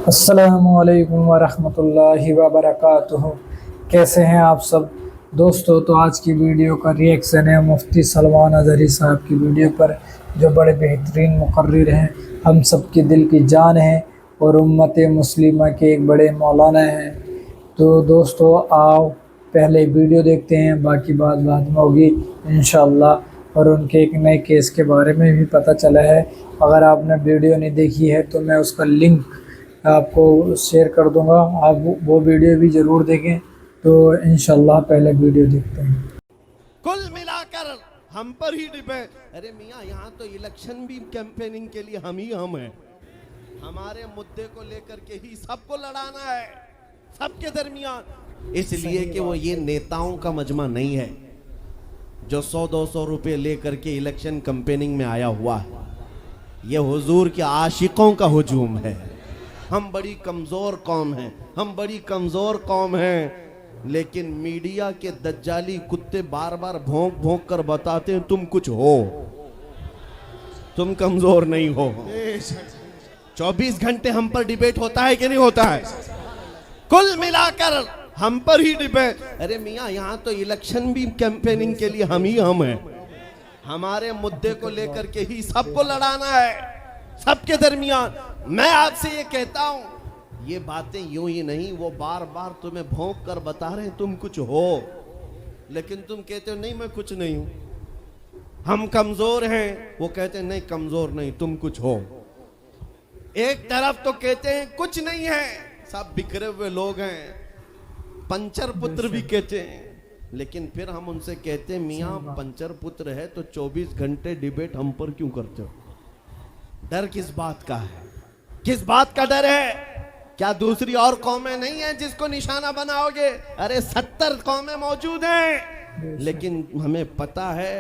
अस्सलामुअलैकुम वरहमतुल्लाहि वबरकातुहू। कैसे हैं आप सब दोस्तों। तो आज की वीडियो का रिएक्शन है मुफ्ती सलमान अज़हरी साहब की वीडियो पर, जो बड़े बेहतरीन मुकर्रिर हैं, हम सब के दिल की जान हैं और उम्मत मुस्लिमा के एक बड़े मौलाना हैं। तो दोस्तों आओ पहले वीडियो देखते हैं, बाकी बात बाद में होगी इंशाअल्लाह। और उनके एक नए केस के बारे में भी पता चला है। अगर आपने वीडियो नहीं देखी है तो मैं उसका लिंक आपको शेयर कर दूंगा, आप वो वीडियो भी ज़रूर देखें। तो इंशाल्लाह पहले वीडियो देखते हैं। कुल मिलाकर हम पर ही डिपेंड। अरे मियाँ, यहाँ तो इलेक्शन भी कैंपेनिंग के लिए हम हैं। हमारे मुद्दे को लेकर के ही सबको लड़ाना है, सबके दरमियान। इसलिए कि वो ये नेताओं का मजमा नहीं है जो 100-200 रुपए लेकर के इलेक्शन कैंपेनिंग में आया हुआ है। ये हुजूर के आशिकों का हुजूम है। हम बड़ी कमजोर कौम हैं, हम बड़ी कमजोर कौम हैं, लेकिन मीडिया के दज्जाली कुत्ते बार बार भौंक भौंक कर बताते हैं तुम कुछ हो, तुम कमजोर नहीं हो। 24 घंटे हम पर डिबेट होता है कि नहीं होता है? कुल मिलाकर हम पर ही डिबेट। अरे मियाँ, यहाँ तो इलेक्शन भी कैंपेनिंग के लिए हम हैं। हमारे मुद्दे को लेकर के ही सबको लड़ाना है, सबके दरमियान। मैं आपसे ये कहता हूं, ये बातें यूं ही नहीं, वो बार बार तुम्हें भौंक कर बता रहे हैं तुम कुछ हो, लेकिन तुम कहते हो नहीं मैं कुछ नहीं हूं, हम कमजोर हैं। वो कहते हैं नहीं कमजोर नहीं, तुम कुछ हो। एक तरफ तो कहते हैं कुछ नहीं है, सब बिखरे हुए लोग हैं, पंचर पुत्र भी कहते हैं, लेकिन फिर हम उनसे कहते हैं मियाँ पंचर पुत्र है तो 24 घंटे डिबेट हम पर क्यों करते हो? डर किस बात का है? किस बात का डर है? क्या दूसरी और कौमें नहीं हैं जिसको निशाना बनाओगे? अरे 70 कौमें मौजूद हैं, लेकिन हमें पता है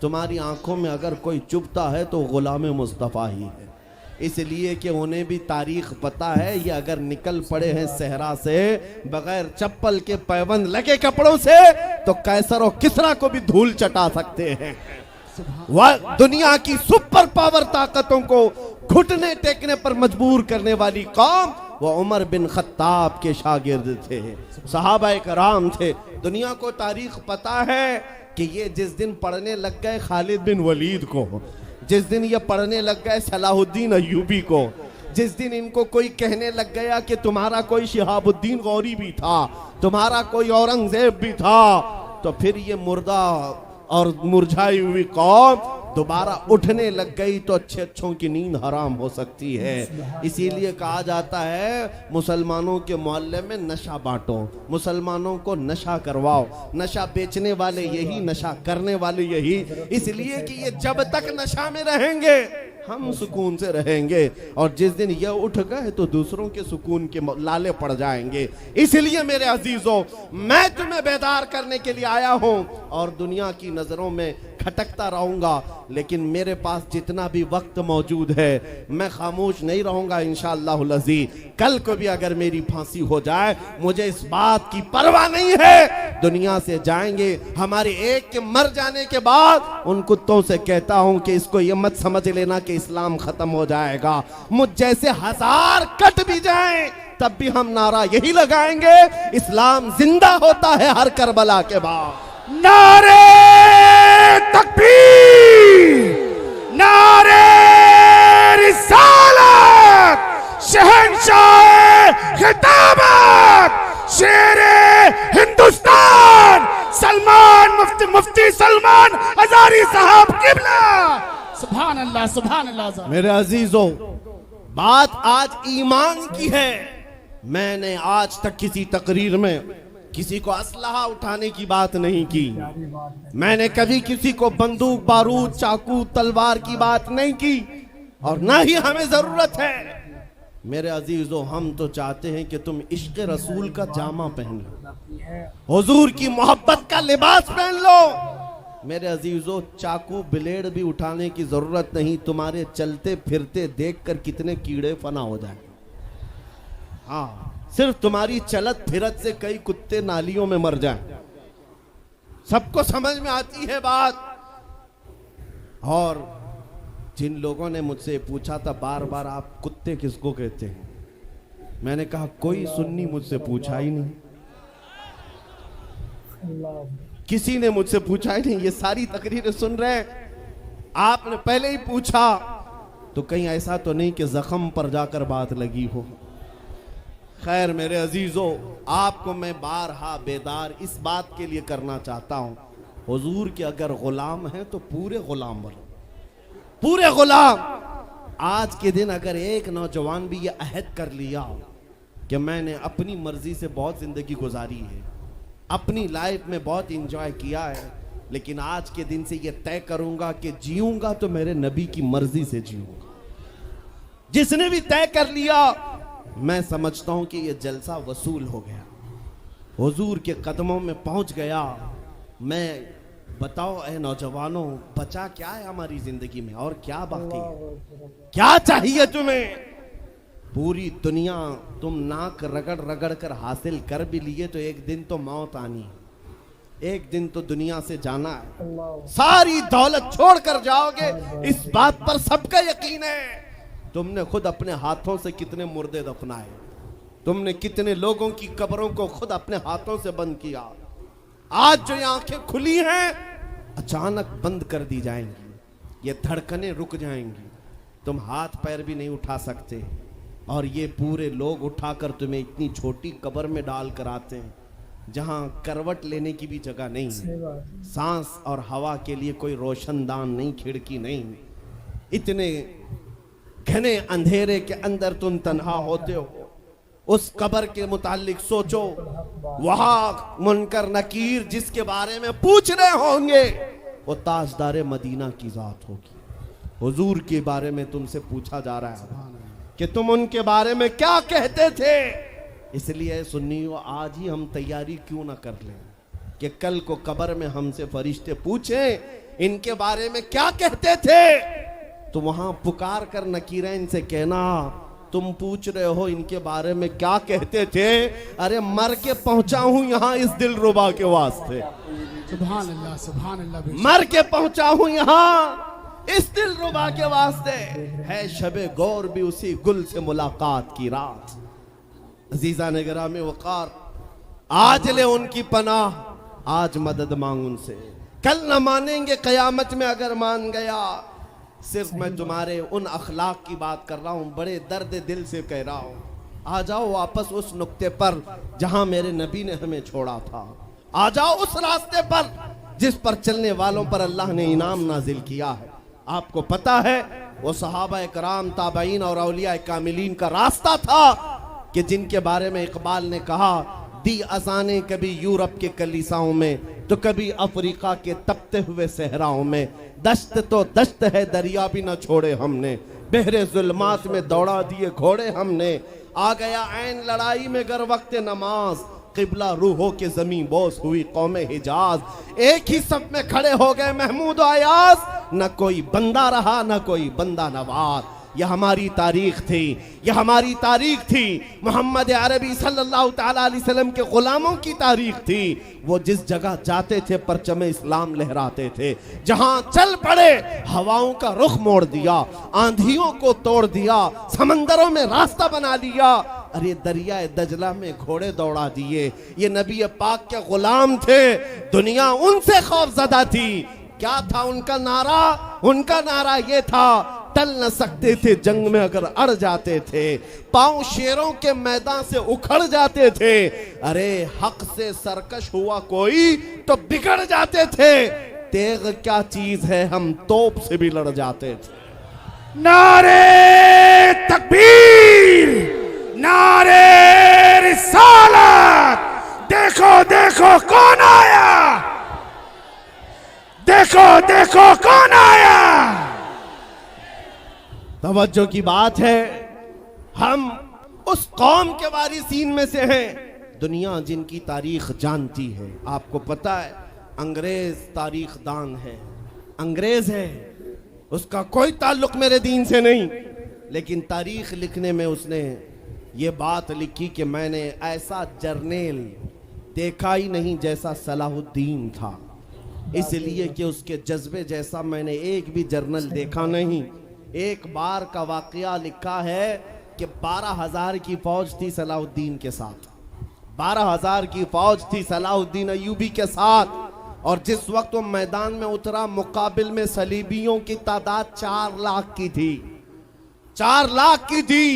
तुम्हारी आंखों में अगर कोई चुभता है तो गुलाम मुस्तफ़ा ही है। इसलिए कि उन्हें भी तारीख पता है, ये अगर निकल पड़े हैं सहरा से बगैर चप्पल के पैबंद लगे कपड़ों से तो कैसर और किसरा को भी धूल चटा सकते हैं। वह दुनिया की सुपर पावर ताकतों को घुटने टेकने पर मजबूर करने वाली कौम वो उमर बिन खत्ताब के शागिर्द थे, सहाबाए कराम थे। दुनिया को तारीख पता है कि ये जिस दिन पढ़ने लग गए खालिद बिन वलीद को, जिस दिन ये पढ़ने लग गए सलाहुद्दीन अय्यूबी को, जिस दिन इनको कोई कहने लग गया कि तुम्हारा कोई शिहाबुद्दीन गौरी भी था, तुम्हारा कोई औरंगजेब भी था, तो फिर ये मुर्दा और मुरझाई हुई कौम दोबारा उठने लग गई तो अच्छे अच्छों की नींद हराम हो सकती है। इसीलिए कहा जाता है मुसलमानों के मोहल्ले में नशा बांटो, मुसलमानों को नशा करवाओ। नशा बेचने वाले यही, नशा करने वाले यही, इसलिए कि ये जब तक नशा में रहेंगे हम सुकून से रहेंगे, और जिस दिन ये उठ गए तो दूसरों के सुकून के लाले पड़ जाएंगे। इसलिए मेरे अजीजों, मैं तुम्हें बेदार करने के लिए आया हूं और दुनिया की नजरों में खटकता रहूंगा, लेकिन मेरे पास जितना भी वक्त मौजूद है मैं खामोश नहीं रहूंगा इंशाअल्लाह अज़ीज़। कल को भी अगर मेरी फांसी हो जाए मुझे इस बात की परवाह नहीं है, दुनिया से जाएंगे। हमारे एक के मर जाने के बाद उन कुत्तों से कहता हूं कि इसको ये मत समझ लेना कि इस्लाम खत्म हो जाएगा। मुझ जैसे 1000 कट भी जाएं तब भी हम नारा यही लगाएंगे, इस्लाम जिंदा होता है हर करबला के बाद। नारे तकबीर, नारे रिसालत, शहंशाह खिताबत, शेरे हिंदुस्तान सलमान मुफ्ती सलमान अज़हरी साहब किबला। सुभान अल्लाह, सुभान अल्लाह। मेरे अजीजों, बात आज ईमान की है। मैंने आज तक किसी तकरीर में किसी को असलहा उठाने की बात नहीं की, मैंने कभी किसी को बंदूक बारूद चाकू तलवार की बात नहीं की, और ना ही हमें जरूरत है। मेरे अजीजों, हम तो चाहते हैं कि तुम इश्क रसूल का जामा पहन लो, हुजूर की मोहब्बत का लिबास पहन लो। मेरे अजीजों, चाकू ब्लेड भी उठाने की जरूरत नहीं, तुम्हारे चलते फिरते देखकर कितने कीड़े फना हो जाए। हाँ, सिर्फ तुम्हारी चलत फिरत से कई कुत्ते नालियों में मर जाएं। सबको समझ में आती है बात। और जिन लोगों ने मुझसे पूछा था बार बार आप कुत्ते किसको कहते हैं, मैंने कहा कोई सुन्नी मुझसे पूछा ही नहीं, अल्लाह किसी ने मुझसे पूछा ही नहीं। ये सारी तकरीरें सुन रहे हैं, आपने पहले ही पूछा तो कहीं ऐसा तो नहीं कि जख्म पर जाकर बात लगी हो। खैर मेरे अजीजों, आपको मैं बारहा बेदार इस बात के लिए करना चाहता हूं, हुजूर के अगर गुलाम हैं तो पूरे गुलाम बनो, पूरे गुलाम। आज के दिन अगर एक नौजवान भी ये अहद कर लिया कि मैंने अपनी मर्जी से बहुत जिंदगी गुजारी है, अपनी लाइफ में बहुत इंजॉय किया है, लेकिन आज के दिन से ये तय करूंगा कि जीऊंगा तो मेरे नबी की मर्जी से जीऊंगा, जिसने भी तय कर लिया, मैं समझता हूं कि ये जलसा वसूल हो गया, हुजूर के कदमों में पहुंच गया। मैं बताओ ए नौजवानों, बचा क्या है हमारी जिंदगी में और क्या बाकी है? क्या चाहिए तुम्हें? पूरी दुनिया तुम नाक रगड़ रगड़ कर हासिल कर भी लिए तो एक दिन तो मौत आनी है, एक दिन तो दुनिया से जाना है, सारी दौलत छोड़ कर जाओगे, इस बात पर सबका यकीन है। तुमने खुद अपने हाथों से कितने मुर्दे दफनाए, तुमने कितने लोगों की कब्रों को खुद अपने हाथों से बंद किया। आज जो ये आंखें खुली हैं अचानक बंद कर दी जाएंगी, ये धड़कनें रुक जाएंगी, तुम हाथ पैर भी नहीं उठा सकते, और ये पूरे लोग उठाकर तुम्हें इतनी छोटी कब्र में डाल कर आते हैं जहां करवट लेने की भी जगह नहीं है, सांस और हवा के लिए कोई रोशनदान नहीं, खिड़की नहीं, इतने घने अंधेरे के अंदर तुम तन्हा होते हो। उस कब्र के मुतालिक सोचो, वहां मुनकर नकीर जिसके बारे में पूछ रहे होंगे वो ताजदार मदीना की जात होगी। हुजूर के बारे में तुमसे पूछा जा रहा है कि तुम उनके बारे में क्या कहते थे। इसलिए सुन्नियों, आज ही हम तैयारी क्यों ना कर लें कि कल को कब्र में हमसे फरिश्ते पूछें इनके बारे में क्या कहते थे, तो वहां पुकार कर नकीरें इनसे कहना तुम पूछ रहे हो इनके बारे में क्या कहते थे, अरे मर के पहुंचा हूं यहां इस दिलरुबा के वास्ते, सुभान अल्लाह, सुभान अल्लाह। मर के पहुंचा हूं यहां इस दिलरुबा के वास्ते। है शबे गौर भी उसी गुल से मुलाकात की रात। अजीजा ने गिरामी वकार, आज ले उनकी पनाह, आज मदद मांग उनसे, कल न मानेंगे कयामत में अगर मान गया। सिर्फ मैं तुम्हारे उन अखलाक की बात कर रहा हूं, बड़े दर्द दिल से कह रहा हूं। आ जाओ वापस उस नुक्ते पर जहां मेरे नबी ने हमें छोड़ा था, आ जाओ उस रास्ते पर जिस पर चलने वालों पर अल्लाह ने इनाम नाजिल किया है। आपको पता है वो सहाबा कराम, ताबईन और औलिया कामिलीन का रास्ता था कि जिनके बारे में इकबाल ने कहा, दी अजाने कभी यूरोप के कलीसाओं में तो कभी अफ्रीका के तपते हुए सहराओं में, दश्त तो दश्त है दरिया भी न छोड़े हमने, बहरे जुल्मात में दौड़ा दिए घोड़े हमने, आ गया ऐन लड़ाई में गर वक्त नमाज, किबला रूहों के जमीन बोस हुई कौमे हिजाज। एक ही सब में खड़े हो गए महमूद अयाज, न कोई बंदा रहा न कोई बंदा नवाज। यह हमारी तारीख थी, यह हमारी तारीख थी, मोहम्मद अरबी सल्लल्लाहु तआला अलैहि वसल्लम के गुलामों की तारीख थी। वो जिस जगह जाते थे परचम इस्लाम लहराते थे, जहां चल पड़े हवाओं का रुख मोड़ दिया, आंधियों को तोड़ दिया, समंदरों में रास्ता बना लिया, अरे दरिया दजला में घोड़े दौड़ा दिए। ये नबी पाक के गुलाम थे, दुनिया उनसे खौफजदा थी। क्या था उनका नारा? उनका नारा ये था, टल न सकते थे जंग में अगर अड़ जाते थे, पांव शेरों के मैदान से उखड़ जाते थे, अरे हक से सरकश हुआ कोई तो बिगड़ जाते थे, तेग क्या चीज है हम तोप से भी लड़ जाते थे। नारे तकबीर, नारे रिसालत, देखो देखो कौन आया, देखो देखो कौन आया। तवज्जो की बात है, हम उस कौम के वारिसीन में से हैं, दुनिया जिनकी तारीख जानती है। आपको पता है अंग्रेज तारीख दान है, अंग्रेज है, उसका कोई ताल्लुक मेरे दीन से नहीं, लेकिन तारीख लिखने में उसने ये बात लिखी कि मैंने ऐसा जर्नेल देखा ही नहीं जैसा सलाहुद्दीन था, इसलिए कि उसके जज्बे जैसा मैंने एक भी जर्नल देखा नहीं। एक बार का वाकया लिखा है, कि 12,000 की फौज थी सलाहुद्दीन के साथ, 12,000 की फौज थी सलाहुद्दीन अय्यूबी के साथ। और जिस वक्त वो मैदान में उतरा, मुकाबिल में सलीबियों की तादाद 4 लाख की थी, 4 लाख की थी।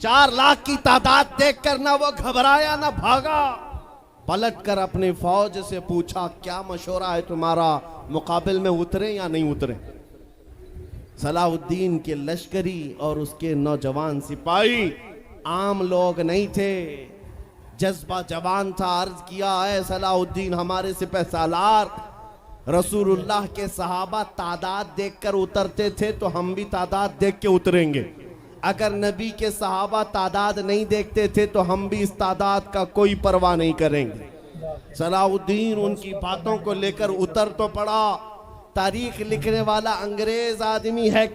4 लाख की तादाद देखकर ना वो घबराया ना भागा, पलटकर अपने फौज से पूछा, क्या मशवरा है तुम्हारा, मुकाबिल में उतरे या नहीं उतरे? सलाहुद्दीन के लश्करी और उसके नौजवान सिपाही आम लोग नहीं थे, जज्बा जवान था। अर्ज किया है सलाहुद्दीन, हमारे सिपह सालार रसूलुल्लाह के सहाबा तादाद देखकर उतरते थे तो हम भी तादाद देख के उतरेंगे। अगर नबी के सहाबा तादाद नहीं देखते थे तो हम भी इस तादाद का कोई परवाह नहीं करेंगे। सलाहुद्दीन उनकी बातों को लेकर उतर तो पड़ा। तारीख लिखने वाला अंग्रेज आदमी है।